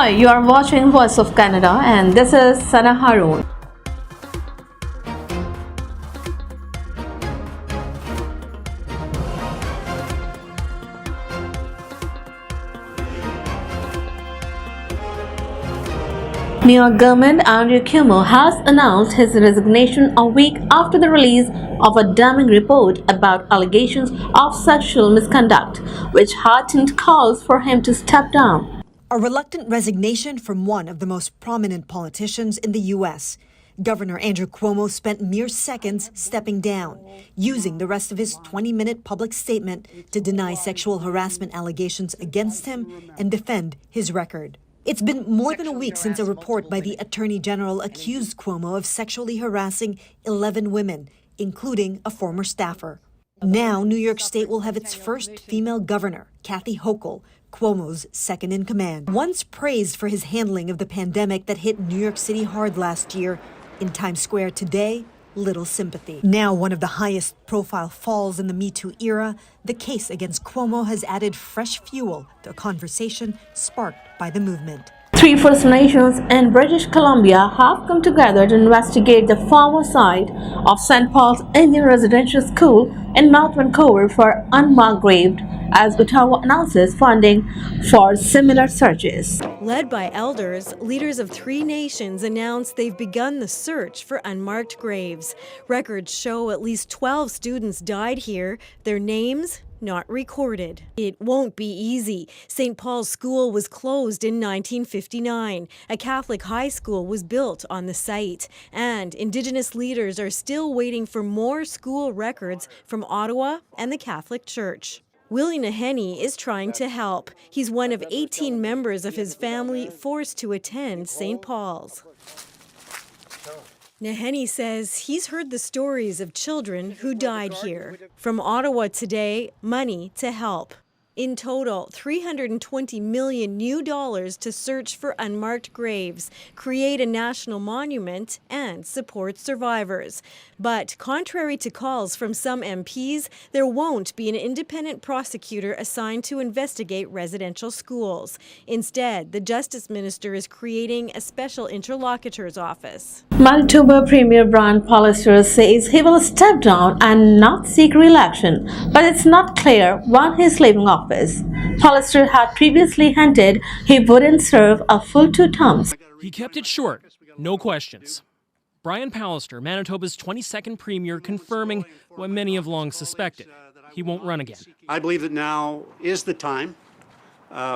Hi, you are watching Voice of Canada and this is Sana Haroon. New York government Andrew Cuomo has announced his resignation a week after the release of a damning report about allegations of sexual misconduct, which heightened calls for him to step down. A reluctant resignation from one of the most prominent politicians in the U.S. Governor Andrew Cuomo spent mere seconds stepping down, using the rest of his 20-minute public statement to deny sexual harassment allegations against him and defend his record. It's been more than a week since a report by the Attorney General accused Cuomo of sexually harassing 11 women, including a former staffer. Now, New York State will have its first female governor, Kathy Hochul, Cuomo's second in command. Once praised for his handling of the pandemic that hit New York City hard last year, in Times Square today, little sympathy. Now one of the highest profile falls in the Me Too era, the case against Cuomo has added fresh fuel to a conversation sparked by the movement. 3 First Nations in British Columbia have come together to investigate the former site of St. Paul's Indian Residential School in North Vancouver for unmarked graves, as Ottawa announces funding for similar searches. Led by elders, leaders of 3 nations announced they've begun the search for unmarked graves. Records show at least 12 students died here, their names not recorded. It won't be easy. St. Paul's School was closed in 1959. A Catholic high school was built on the site. And Indigenous leaders are still waiting for more school records from Ottawa and the Catholic Church. Willie Naheny is trying to help. He's one of 18 members of his family forced to attend St. Paul's. Naheny says he's heard the stories of children who died here. From Ottawa Today, money to help. In total, $320 million new dollars to search for unmarked graves, create a national monument, and support survivors. But contrary to calls from some MPs, there won't be an independent prosecutor assigned to investigate residential schools. Instead, the Justice Minister is creating a special interlocutor's office. Manitoba Premier Brian Pallister says he will step down and not seek re-election, but it's not clear when he's leaving office. Pallister had previously hinted he wouldn't serve a full 2 terms. He kept it short, no questions. Brian Pallister, Manitoba's 22nd Premier, confirming what many have long suspected. He won't run again. I believe that now is the time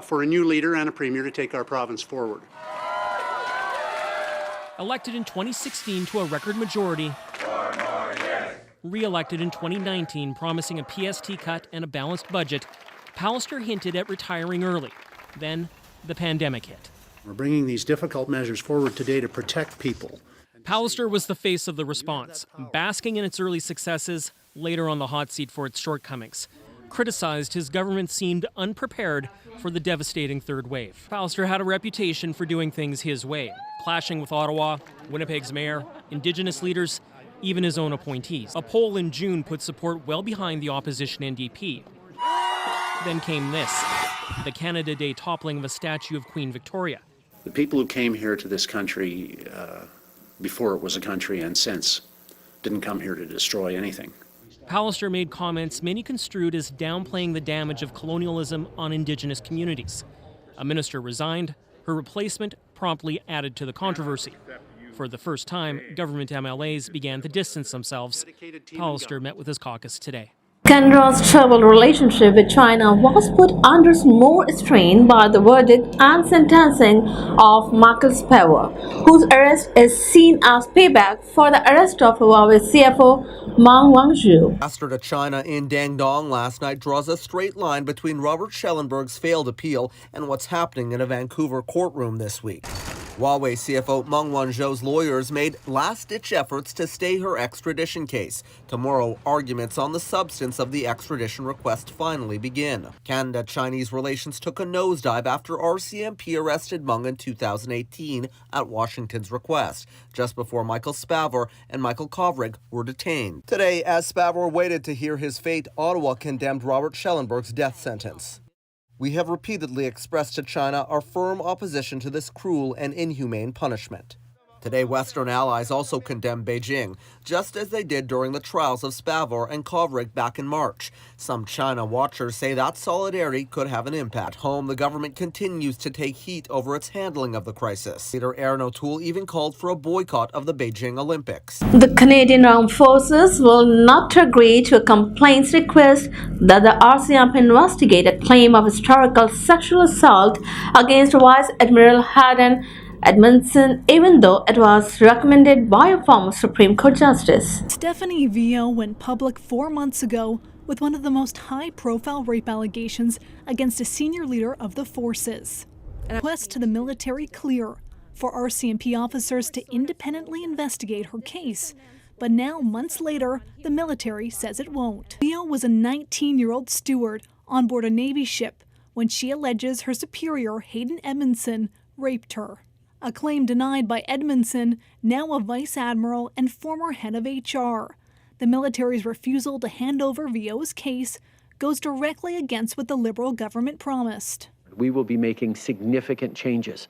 for a new leader and a Premier to take our province forward. Elected in 2016 to a record majority, re-elected in 2019 promising a PST cut and a balanced budget, Pallister hinted at retiring early. Then the pandemic hit. We're bringing these difficult measures forward today to protect people. Pallister was the face of the response, basking in its early successes, later on the hot seat for its shortcomings. Criticized his government seemed unprepared for the devastating third wave. Pallister had a reputation for doing things his way, clashing with Ottawa, Winnipeg's mayor, Indigenous leaders, even his own appointees. A poll in June put support well behind the opposition NDP. Then came this, the Canada Day toppling of a statue of Queen Victoria. The people who came here to this country before it was a country and since didn't come here to destroy anything. Pallister made comments many construed as downplaying the damage of colonialism on Indigenous communities. A minister resigned, her replacement promptly added to the controversy. For the first time, government MLAs began to distance themselves. Pallister met with his caucus today. Canada's troubled relationship with China was put under more strain by the verdict and sentencing of Michael Spavor, whose arrest is seen as payback for the arrest of Huawei CFO Meng Wanzhou. Ambassador to China in Dandong last night draws a straight line between Robert Schellenberg's failed appeal and what's happening in a Vancouver courtroom this week. Huawei CFO Meng Wanzhou's lawyers made last-ditch efforts to stay her extradition case. Tomorrow, arguments on the substance of the extradition request finally begin. Canada-Chinese relations took a nosedive after RCMP arrested Meng in 2018 at Washington's request, just before Michael Spavor and Michael Kovrig were detained. Today, as Spavor waited to hear his fate, Ottawa condemned Robert Schellenberg's death sentence. We have repeatedly expressed to China our firm opposition to this cruel and inhumane punishment. Today, Western allies also condemned Beijing, just as they did during the trials of Spavor and Kovrig back in March. Some China watchers say that solidarity could have an impact. At home, the government continues to take heat over its handling of the crisis. Leader Erin O'Toole even called for a boycott of the Beijing Olympics. The Canadian Armed Forces will not agree to a complaint's request that the RCMP investigate a claim of historical sexual assault against Vice Admiral Haroon Edmondson, even though it was recommended by a former Supreme Court Justice. Stephanie Vio went public 4 months ago with one of the most high-profile rape allegations against a senior leader of the forces. A request to the military clear for RCMP officers to independently investigate her case. But now, months later, the military says it won't. Vio was a 19-year-old steward on board a Navy ship when she alleges her superior, Hayden Edmondson, raped her. A claim denied by Edmondson, now a vice admiral and former head of HR. The military's refusal to hand over Vio's case goes directly against what the Liberal government promised. We will be making significant changes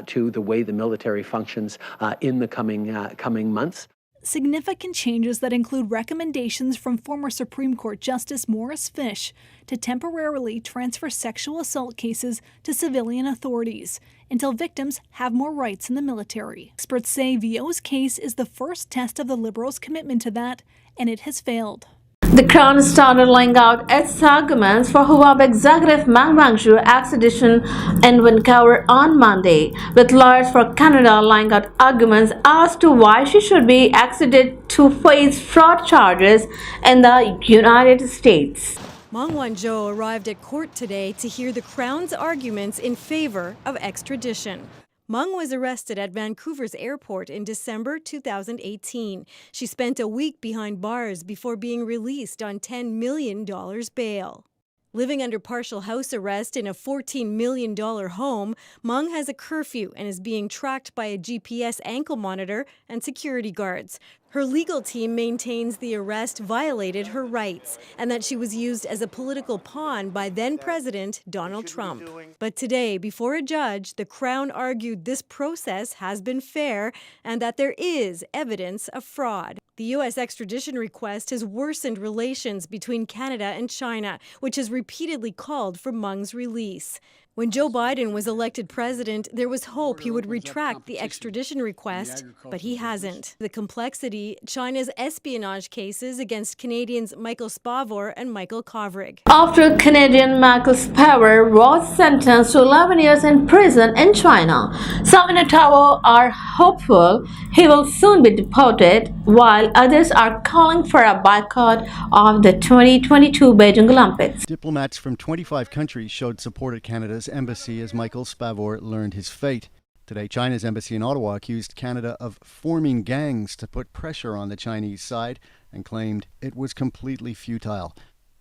to the way the military functions in the coming months. Significant changes that include recommendations from former Supreme Court Justice Morris Fish to temporarily transfer sexual assault cases to civilian authorities until victims have more rights in the military. Experts say Vio's case is the first test of the Liberals' commitment to that, and it has failed. The Crown started laying out its arguments for Huawei executive Meng Wanzhou's extradition in Vancouver on Monday, with lawyers for Canada laying out arguments as to why she should be extradited to face fraud charges in the United States. Meng Wanzhou arrived at court today to hear the Crown's arguments in favor of extradition. Meng was arrested at Vancouver's airport in December 2018. She spent a week behind bars before being released on $10 million bail. Living under partial house arrest in a $14 million home, Meng has a curfew and is being tracked by a GPS ankle monitor and security guards. Her legal team maintains the arrest violated her rights and that she was used as a political pawn by then-President Donald Trump. But today, before a judge, the Crown argued this process has been fair and that there is evidence of fraud. The U.S. extradition request has worsened relations between Canada and China, which has repeatedly called for Meng's release. When Joe Biden was elected president, there was hope he would retract the extradition request, but he hasn't. The complexity, China's espionage cases against Canadians Michael Spavor and Michael Kovrig. After Canadian Michael Spavor was sentenced to 11 years in prison in China, some in Ottawa are hopeful he will soon be deported, while others are calling for a boycott of the 2022 Beijing Olympics. Diplomats from 25 countries showed support at Canada's embassy as Michael Spavor learned his fate. Today, China's embassy in Ottawa accused Canada of forming gangs to put pressure on the Chinese side and claimed it was completely futile.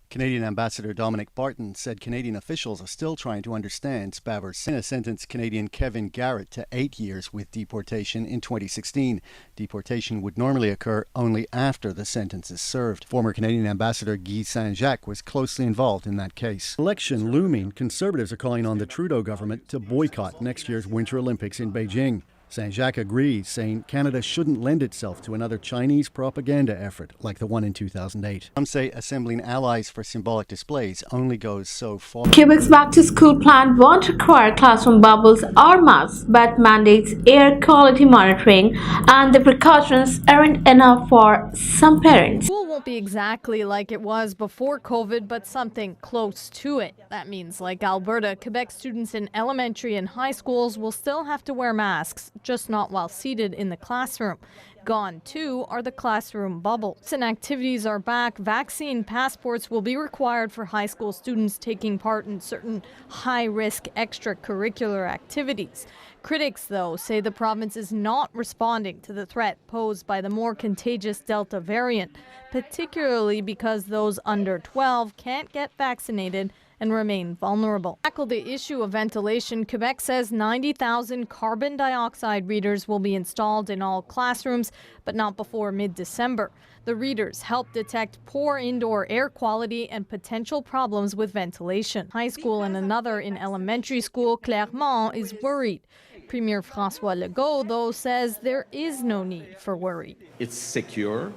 Canadian Ambassador Dominic Barton said Canadian officials are still trying to understand Spavor's sentenced Canadian Kevin Garrett to 8 years with deportation in 2016. Deportation would normally occur only after the sentence is served. Former Canadian Ambassador Guy Saint-Jacques was closely involved in that case. Election looming, Conservatives are calling on the Trudeau government to boycott next year's Winter Olympics in Beijing. Saint-Jacques agrees, saying Canada shouldn't lend itself to another Chinese propaganda effort like the one in 2008. Some say assembling allies for symbolic displays only goes so far. Quebec's back-to-school plan won't require classroom bubbles or masks, but mandates air quality monitoring, and the precautions aren't enough for some parents. School won't be exactly like it was before COVID, but something close to it. That means, like Alberta, Quebec students in elementary and high schools will still have to wear masks, just not while seated in the classroom. Gone, too, are the classroom bubbles. And activities are back. Vaccine passports will be required for high school students taking part in certain high-risk extracurricular activities. Critics, though, say the province is not responding to the threat posed by the more contagious Delta variant, particularly because those under 12 can't get vaccinated and remain vulnerable. To tackle the issue of ventilation, Quebec says 90,000 carbon dioxide readers will be installed in all classrooms, but not before mid-December. The readers help detect poor indoor air quality and potential problems with ventilation. High school and another in elementary school, Clermont, is worried. Premier François Legault, though, says there is no need for worry. It's secure,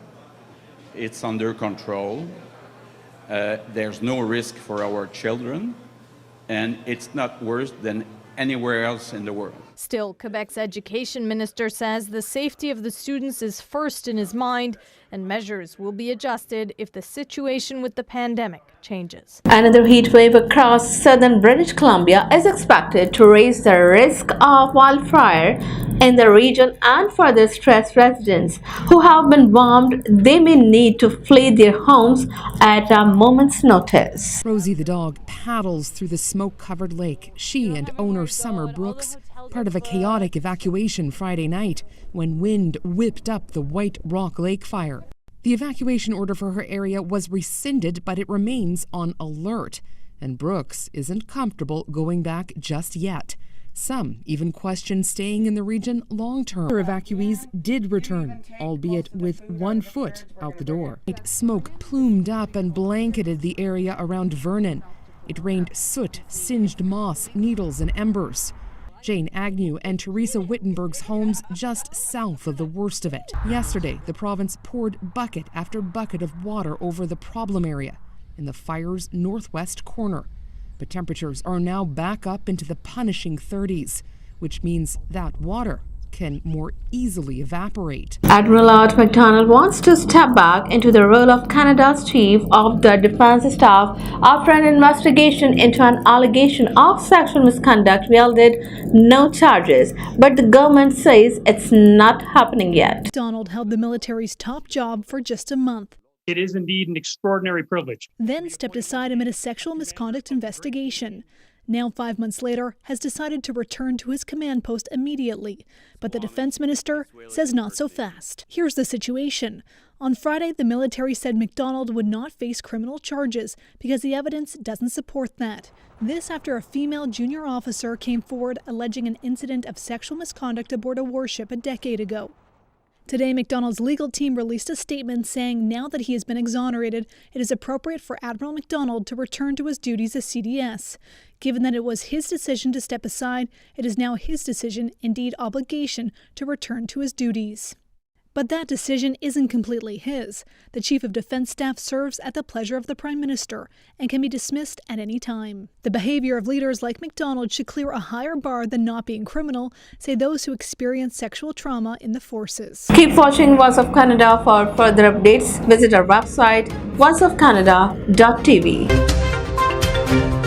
it's under control, there's no risk for our children, and it's not worse than anywhere else in the world. Still, Quebec's education minister says the safety of the students is first in his mind, and measures will be adjusted if the situation with the pandemic changes. Another heat wave across southern British Columbia is expected to raise the risk of wildfire in the region and further stress residents who have been warned they may need to flee their homes at a moment's notice. Rosie the dog paddles through the smoke-covered lake. She and owner Summer Brooks, part of a chaotic evacuation Friday night when wind whipped up the White Rock Lake fire. The evacuation order for her area was rescinded, but it remains on alert, and Brooks isn't comfortable going back just yet. Some even question staying in the region long-term. Other evacuees did return, albeit with 1 foot out the door. Smoke plumed up and blanketed the area around Vernon. It rained soot, singed moss, needles, and embers. Jane Agnew and Teresa Wittenberg's homes just south of the worst of it. Yesterday, the province poured bucket after bucket of water over the problem area in the fire's northwest corner. But temperatures are now back up into the punishing 30s, which means that water can more easily evaporate. Admiral Art MacDonald wants to step back into the role of Canada's Chief of the Defence Staff after an investigation into an allegation of sexual misconduct yielded no charges, but the government says it's not happening yet. MacDonald held the military's top job for just a month. It is indeed an extraordinary privilege. Then stepped aside amid a sexual misconduct investigation. Now, 5 months later, has decided to return to his command post immediately. But the defense minister says not so fast. Here's the situation. On Friday, the military said MacDonald would not face criminal charges because the evidence doesn't support that. This after a female junior officer came forward alleging an incident of sexual misconduct aboard a warship a decade ago. Today, MacDonald's legal team released a statement saying now that he has been exonerated, it is appropriate for Admiral MacDonald to return to his duties as CDS. Given that it was his decision to step aside, it is now his decision, indeed obligation, to return to his duties. But that decision isn't completely his. The Chief of Defense Staff serves at the pleasure of the Prime Minister and can be dismissed at any time. The behavior of leaders like MacDonald should clear a higher bar than not being criminal, say those who experience sexual trauma in the forces. Keep watching Voice of Canada for further updates. Visit our website voiceofcanada.tv.